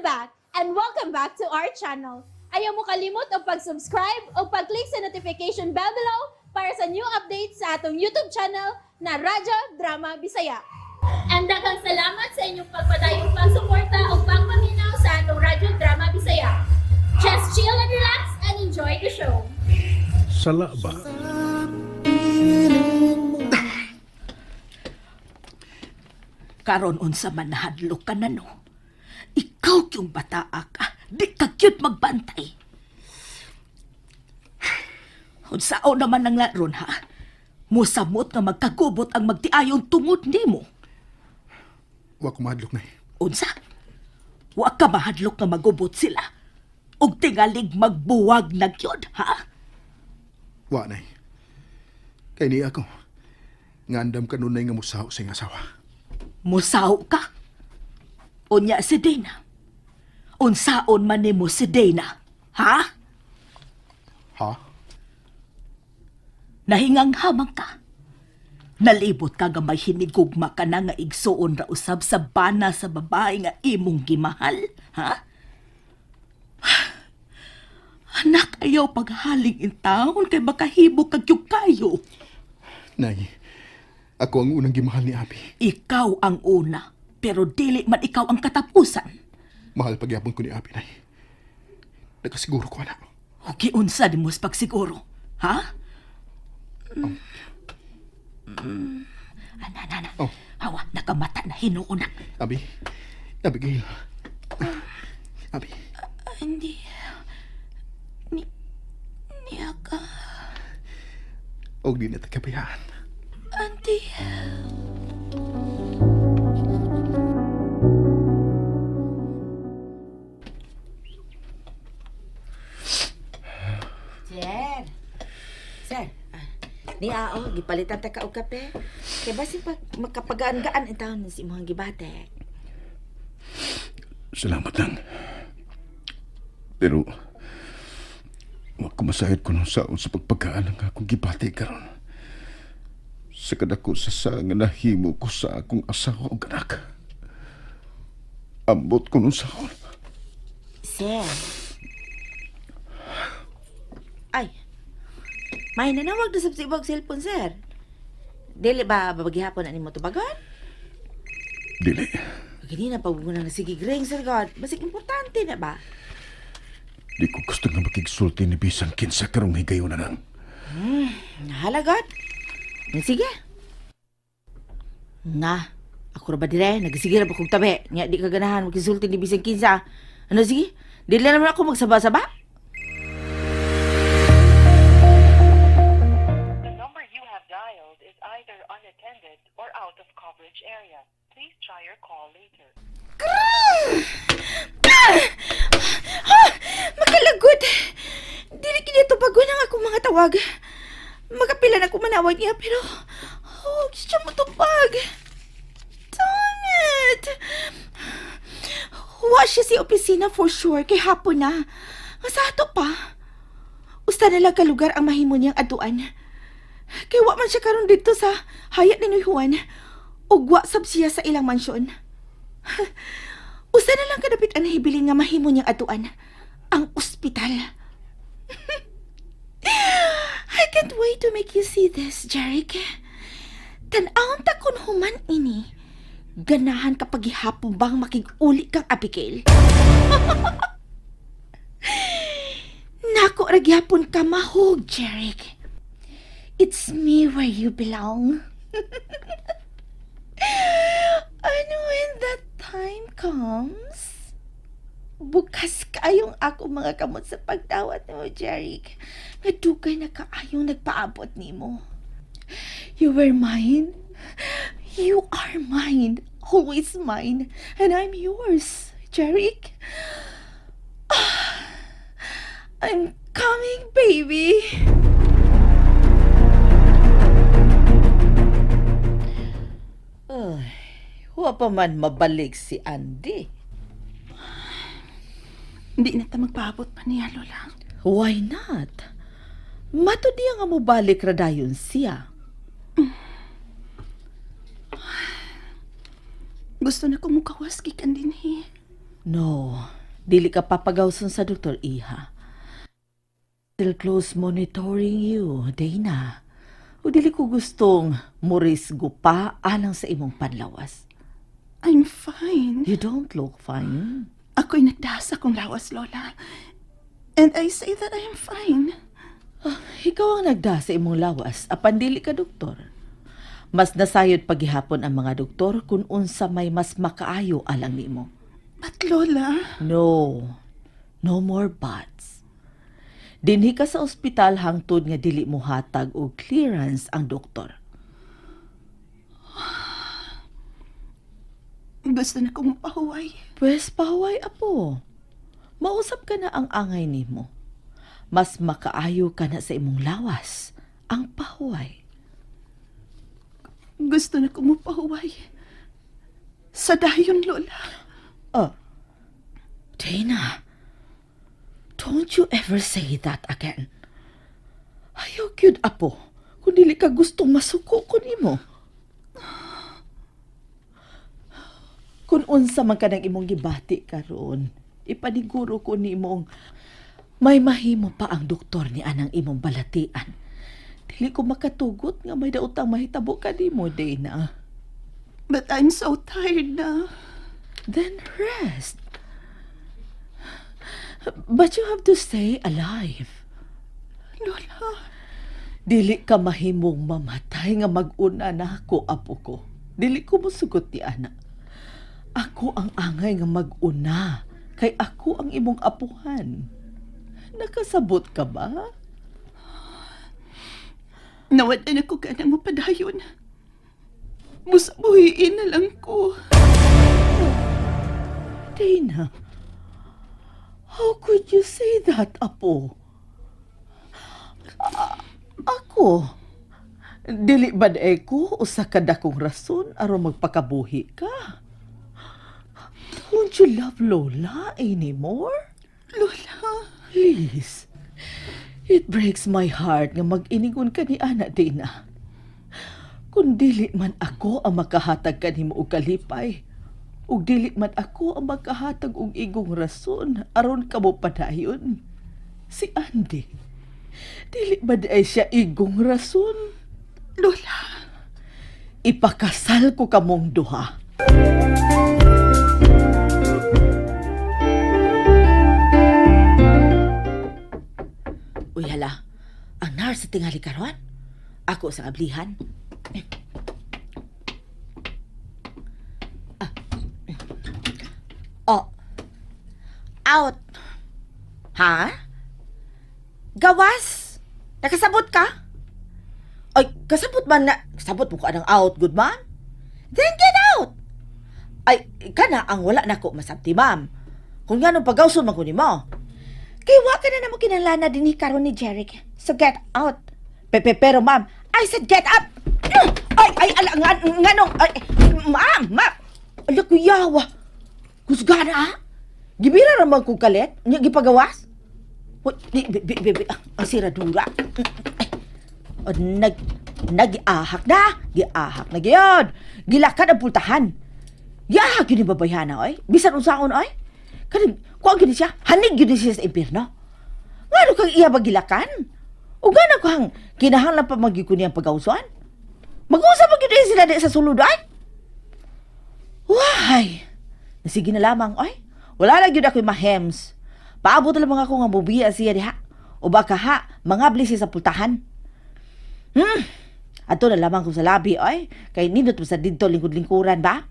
back and welcome back to our channel. Ayaw mo kalimot o pag-subscribe o pag-click sa notification bell below para sa new updates sa atong YouTube channel na Radyo Drama Bisaya. And daghang salamat sa inyong pagpadayong pagsuporta o pagpaminaw sa atong Radyo Drama Bisaya. Just chill and relax and enjoy the show. Sala ba? Karon unsa man nahadlok ka na no. Ikaw yung bataa ka, di ka cute magbantay. Unsao naman ang laron ha? Musamot nga magkagubot ang magtiayong tungod nimo. Wa ko mahadlok na Unsa? Wa ka mahadlok nga magubot sila. Og tingalig magbuwag na gyud ha? Wa nay. Kay ni ako. Ngandam ka nunay nga musaw sa iyang asawa. Musaw ka? Unya si Dana. Unsaon man nimo si Dana, ha? Ha? Nahingang hamang ka. Nalibot ka nga may hinigugma ka na nga igsuon ra usab sa bana sa babae nga imong gimahal, ha? Anak, ayaw paghaling in taon kay makahimo kag yung kayo. Nay, ako ang unang gimahal ni Abi. Ikaw ang una, pero dili man ikaw ang katapusan. Mahal pagyapon ko ni Abi, nay. Nakasiguro ko na. O giunsa di mo sa pagsiguro, ha? Ana. Oh. Hawa, nakamata na hinuon na. Abi, Abigail. Abi, Hindi. Niya ka. og di na tagabayaan. Auntie. Sir, ni ao, gipalitan ta ka og kape. Kay basin pag makapagaan-gaan ang taon si imong gibate. Salamat lang. Pero, wa ko masahid ko nung saon sa pagpagkaan ng akong gibati karon. Sa kadako sa nga nahimo ko sa akong asawa o anak. Ambot ko nung saon. Sir. Ay. May nanawag na sa ibang cellphone, sir. Dili ba babagihapon na nimo tubagan? Dili. Ganina pa mo na sige ring, sir God. Basig importante na ba? Di ko gusto nga makigsulti ni Bisan kinsa karong higayon na lang. Nahala, God. Sige. Nga. Ako ra ba dire? Nagsige na ba kong tabi? Nga di ka ganahan magkisulti ni Bisang Kinsa. Ano sige? Dili na naman ako magsaba-saba? The number you have dialed is either unattended or out of coverage area. Please try your call later. Makalagod. Dili kinito bago ng akong mga tawag. Magapila na ko manawag niya pero siya mo tupag. Darn it. Wa siya si opisina for sure kay hapon na. Masato pa. Usta na lang ka lugar ang mahimo niyang aduan. Kay wa man siya karon dito sa hayat ni Noy Juan. Ug wa sab siya sa ilang mansyon. Usa na lang kadapit ang nahibilin nga mahimo niyang aduan. Ang ospital. I can't wait to make you see this, Jeric. Tan-aon ta kun human ini. Ganahan kapag ihapon bang makig-uli kang Abigail. Nako ragyapon ka mahog, Jeric. It's me where you belong. And when that time comes, bukas kayong ako mga kamot sa pagdawat mo, Jeric. Nadugay na kaayong nagpaabot nimo. You were mine. You are mine. Always mine. And I'm yours, Jeric. I'm coming, baby. Ay, wa pa man mabalik si Andy. Hindi na ta magpaabot pa niya, Lola. Why not? Mato diya nga mo balik ra dayon siya. Gusto na ko mukawas gikan din eh. No, dili ka papagawson sa Dr. Iha. Still close monitoring you, Dana. O dili ko gustong morisgo pa alang sa imong panlawas. I'm fine. You don't look fine. Ako'y nagdasa kong lawas, Lola. And I say that I am fine. Ikaw ang nagda sa imong lawas, apan dili ka doktor. Mas nasayod paghihapon ang mga doktor kung unsa may mas makaayo alang nimo. But Lola, No. No more buts. Dinhi ka sa ospital hangtod nga dili mo hatag og clearance ang doktor. gusto na kong mapahuway. Pwes pahuway apo. Mausap ka na ang angay nimo. Mas makaayo ka na sa imong lawas ang pahuway. Gusto na kong mapahuway. Sa dayon, Lola. Oh, Dana, don't you ever say that again. Ayaw gyud apo, kung dili ka gustong masuko ko nimo. Kung unsa man ka ng imong gibati karon, ipaniguro ko nimong may mahimo pa ang doktor ni anang imong balatian. Dili ko makatugot nga may daotang mahitabo ka nimo, Dana. But I'm so tired na. Then rest. But you have to stay alive. Lola, Dili ka mahimong mamatay nga mag-una na ako, apo ko. Dili ko mosugot ni ana. Ako ang angay nga mag-una, kay ako ang imong apuhan. Nakasabot ka ba? nawadan ako ka nang mapadayon. Musabuhiin na lang ko. Dana, how could you say that, apo? Ako? Dili ba ko usa ka dakong rason aron magpakabuhi ka? Don't you love Lola anymore? Lola, Please. It breaks my heart nga mag-iningon ka ni Ana, Dana. Kung dili man ako ang makahatag ka nimo og kalipay, ug dili man ako ang makahatag og igong rason aron ka mo padayon. Si Andy, dili ba ay siya igong rason? Lola. Ipakasal ko kamong duha. Uy, hala. Ang nurse sa tingali karon? Ako sa ablihan. Oh. Out. Ha? Gawas? Nakasabot ka? Ay, kasabot man na. Kasabot mo ka ng out, good ma'am? Then get out! Ay, kana ang wala na ko masabti, ma'am. Kung nga nung pagawson man ko ni mo. Kay wa ka na naman kinalana din ni karon ni Jeric. So get out. Pero ma'am, I said get up! Ay, nga nung, ma'am! Ala, kuyawa. Kusgana, ha? Gibira raman kong kalit? Niya gipagawas? Ang siradura. O, nag-ahak na. Giahak na gyud. Gilakad ang pultahan. Giahak yun yung babayhana, oy. Bisan unsaon, oy. Kanang, kuwag yun siya. Hanig yun siya sa impirno. Nga ano kang iya bagilakan? O gana ko hang kinahanglan pa magiging niyang pag-ausuan? Mag-usap mag yun sila di sa sulod, ay? Why? Nasige na lamang, oy. Wala lang yun ako'y mahems. Paabot na lamang ako nga bubiya siya diha. O baka ha, mga blisi sa pultahan. Ato na lamang ko sa labi, oy. Kay nindot mo sa dito lingkod-lingkuran ba?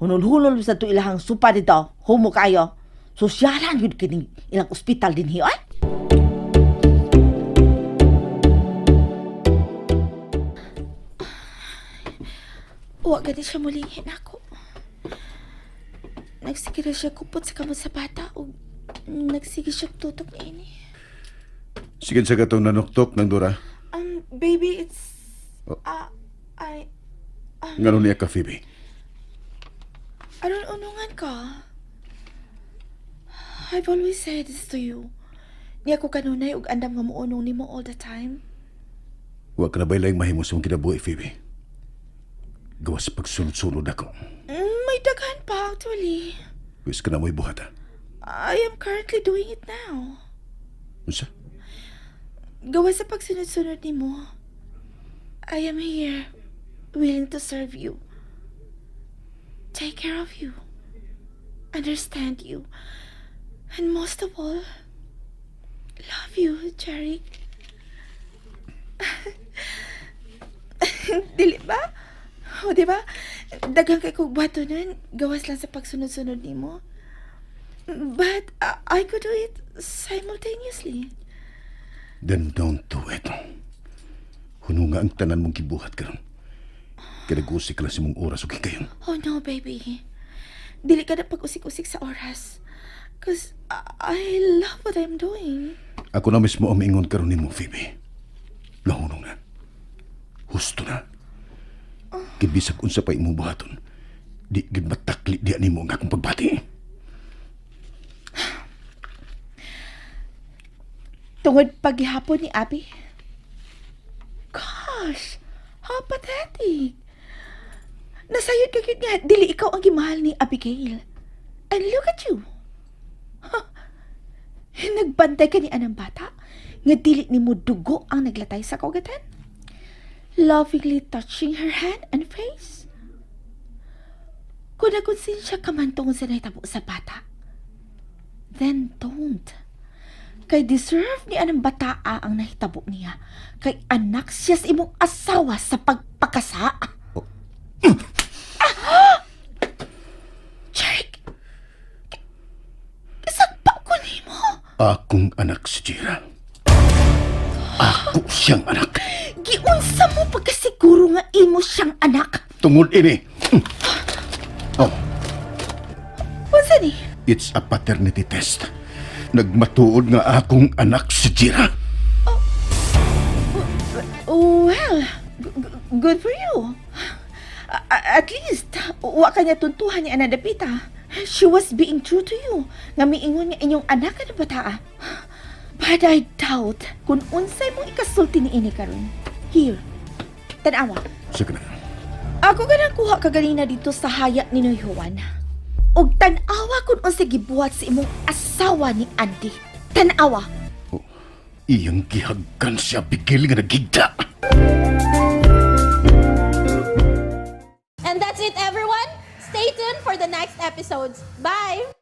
Hunol-hunol mo sa ito ilahang supa dito. Humo kayo. Sosyalan yun kining ilang ospital din hi, oy. Huwag gani siya mulingin ako. Nagsige na siya kupot sa kamot sa bata o nagsige siya tutok na ini. Sige sa katong nanuktok ng Dora. Baby, it's... Oh. I... Ngano niya ka, Phoebe? Aron unungan ka. I've always said this to you. Niya ko kanunay ug andam nga muunong nimo all the time. Huwag ka na ba'y lang mahimo sa mong kinabuhi, Phoebe? Gawas pagsunod-sunod ako. May daghan pa actually. Wis ka na mo'y buhat, ha? I am currently doing it now. Unsa? Gawa sa pagsunod-sunod ni mo. I am here, willing to serve you. Take care of you. Understand you. And most of all, love you, Jerry. Dili ba? O, di ba? Daghang kay kong bato nun, gawas lang sa pagsunod-sunod ni mo. But I could do it simultaneously. Then don't do it. Huno nga ang tanan mong gibuhat karon. Kinagusi ka lang si mong oras o kayon. Oh no, baby. Dili ka na pag-usik-usik sa oras. Cause I love what I'm doing. Ako na mismo ang maingon karon nimo, Phoebe. Lahunong na. Husto na. Kibisag unsa pa imong buhaton. Di gid matakli di nimo ang akong pagbati. Tungod paghihapon ni Abby. Gosh, how pathetic. Nasayod ka yun nga, dili ikaw ang gimahal ni Abigail. And look at you. Huh. Nagbantay ka ni anang bata, nga dili ni mo dugo ang naglatay sa kagatan. Lovingly touching her hand and face. Kung nagkonsensya ka man tungod sa naitabo sa bata, then don't. Kay deserve ni anang bataa ang nahitabo niya. Kay anak siya sa imong asawa sa pagpakasa. Jake! Isagpa ko ni mo. Akong anak si Jira. Ako siyang anak. Giunsa mo pagkasiguro nga imo siyang anak. Tungod ini. Oh, Unsa ni? it's a paternity test. Nagmatuod nga akong anak si Jira. Well, good for you. At least, wa ka niya tuntuhan ni Anadapita. She was being true to you. Nga miingon nga inyong anak ka na bataa. But I doubt kung unsay mong ikasulti ni ini karon. Here, tanawa. Sige na. Ako ganang kuha ka ganina dito sa hayat ni Noy Juan. Og tanawa kung unsay gibuhat sa imong asawa ni Andy. Tanawa. Oh, iyang gihagkan siya bigil nga nagigda. And that's it, everyone. Stay tuned for the next episodes. Bye!